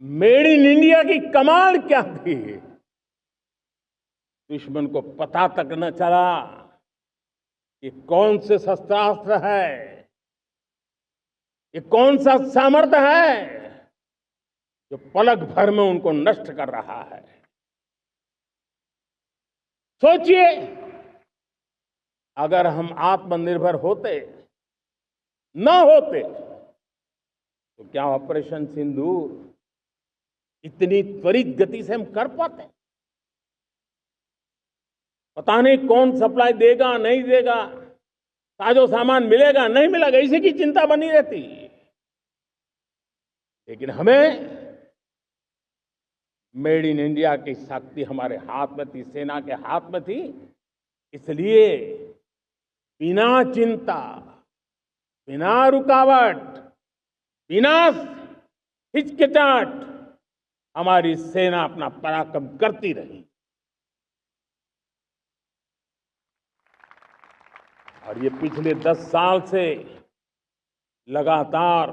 Made in India की कमाल क्या थी, दुश्मन को पता तक न चला कि कौन से शस्त्रास्त्र है, ये कौन सा सामर्थ्य है जो पलक भर में उनको नष्ट कर रहा है। सोचिए, अगर हम आत्मनिर्भर होते, न होते, तो क्या ऑपरेशन सिंदूर इतनी त्वरित गति से हम कर पाते? पता नहीं कौन सप्लाई देगा नहीं देगा, साजो सामान मिलेगा नहीं मिलेगा, इसी की चिंता बनी रहती। लेकिन हमें मेड इन इंडिया की शक्ति हमारे हाथ में थी, सेना के हाथ में थी। इसलिए बिना चिंता, बिना रुकावट, बिना हिचकिचाहट हमारी सेना अपना पराक्रम करती रही। और ये पिछले 10 साल से लगातार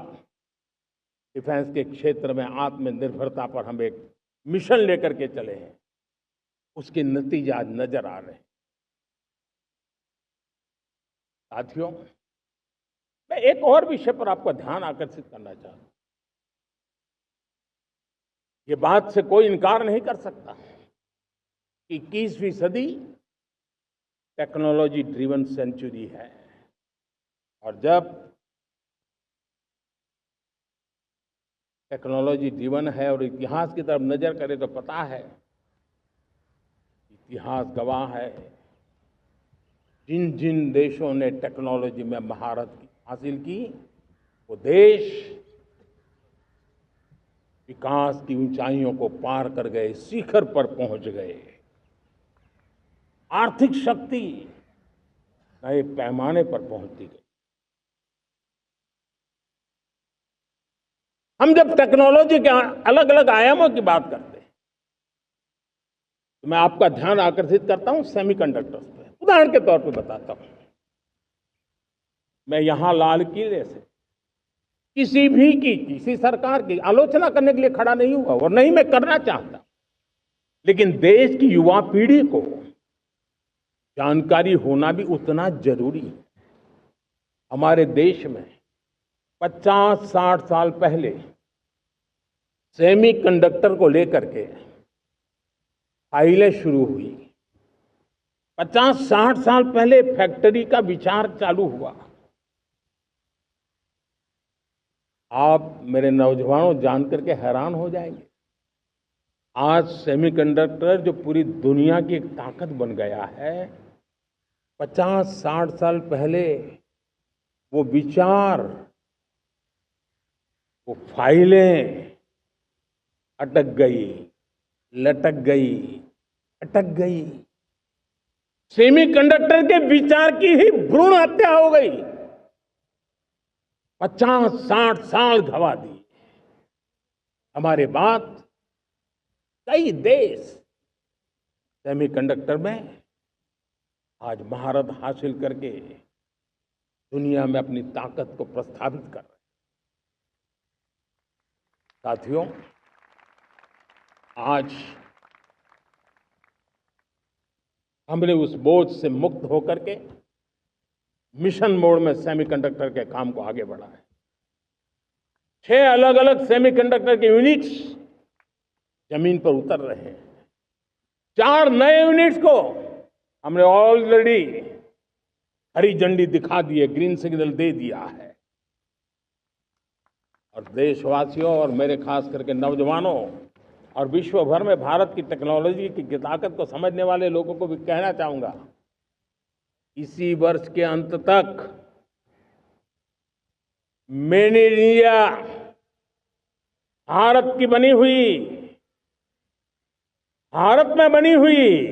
डिफेंस के क्षेत्र में आत्मनिर्भरता पर हम एक मिशन लेकर के चले हैं, उसके नतीजे आज नजर आ रहे हैं। साथियों, मैं एक और विषय पर आपका ध्यान आकर्षित करना चाहता हूं। ये बात से कोई इनकार नहीं कर सकता कि 21वीं सदी टेक्नोलॉजी ड्रिवन सेंचुरी है। और जब टेक्नोलॉजी ड्रिवन है और इतिहास की तरफ नजर करें तो पता है, इतिहास गवाह है, जिन जिन देशों ने टेक्नोलॉजी में महारत हासिल की, वो देश विकास की ऊंचाइयों को पार कर गए, शिखर पर पहुंच गए। आर्थिक शक्ति नए पैमाने पर पहुंचती गई। हम जब टेक्नोलॉजी के अलग अलग आयामों की बात करते हैं, तो मैं आपका ध्यान आकर्षित करता हूं सेमीकंडक्टर्स पे। उदाहरण के तौर पे बताता हूं, मैं यहां लाल किले से किसी सरकार की आलोचना करने के लिए खड़ा नहीं हुआ और नहीं मैं करना चाहता, लेकिन देश की युवा पीढ़ी को जानकारी होना भी उतना जरूरी है। हमारे देश में 50-60 साल पहले सेमीकंडक्टर को लेकर के फाइलें शुरू हुई। 50-60 साल पहले फैक्ट्री का विचार चालू हुआ। आप मेरे नौजवानों जानकर के हैरान हो जाएंगे, आज सेमीकंडक्टर जो पूरी दुनिया की एक ताकत बन गया है, 50-60 साल पहले वो विचार, वो फाइलें अटक गई, लटक गई, अटक गई। सेमीकंडक्टर के विचार की ही भ्रूण हत्या हो गई। 50-60 साल गवा दी। हमारे बाद कई देश सेमीकंडक्टर में आज महारत हासिल करके दुनिया में अपनी ताकत को प्रस्थापित कर रहे हैं। साथियों, आज हमने उस बोझ से मुक्त होकर के मिशन मोड में सेमीकंडक्टर के काम को आगे बढ़ा है। 6 अलग अलग सेमीकंडक्टर के यूनिट्स जमीन पर उतर रहे हैं। 4 नए यूनिट्स को हमने ऑलरेडी हरी झंडी दिखा दी है, ग्रीन सिग्नल दे दिया है। और देशवासियों और मेरे खास करके नौजवानों और विश्व भर में भारत की टेक्नोलॉजी की ताकत को समझने वाले लोगों को भी कहना चाहूंगा, इसी वर्ष के अंत तक मेड इन इंडिया भारत की बनी हुई, भारत में बनी हुई,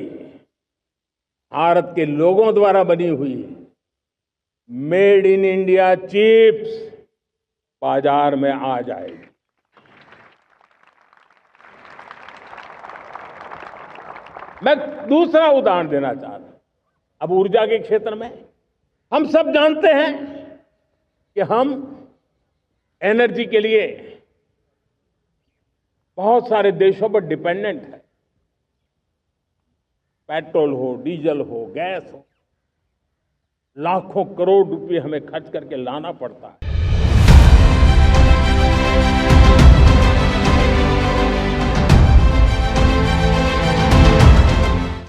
भारत के लोगों द्वारा बनी हुई मेड इन इंडिया चिप्स बाजार में आ जाएगी। मैं दूसरा उदाहरण देना चाहता हूं। अब ऊर्जा के क्षेत्र में हम सब जानते हैं कि हम एनर्जी के लिए बहुत सारे देशों पर डिपेंडेंट है। पेट्रोल हो, डीजल हो, गैस हो, लाखों करोड़ रुपए हमें खर्च करके लाना पड़ता है।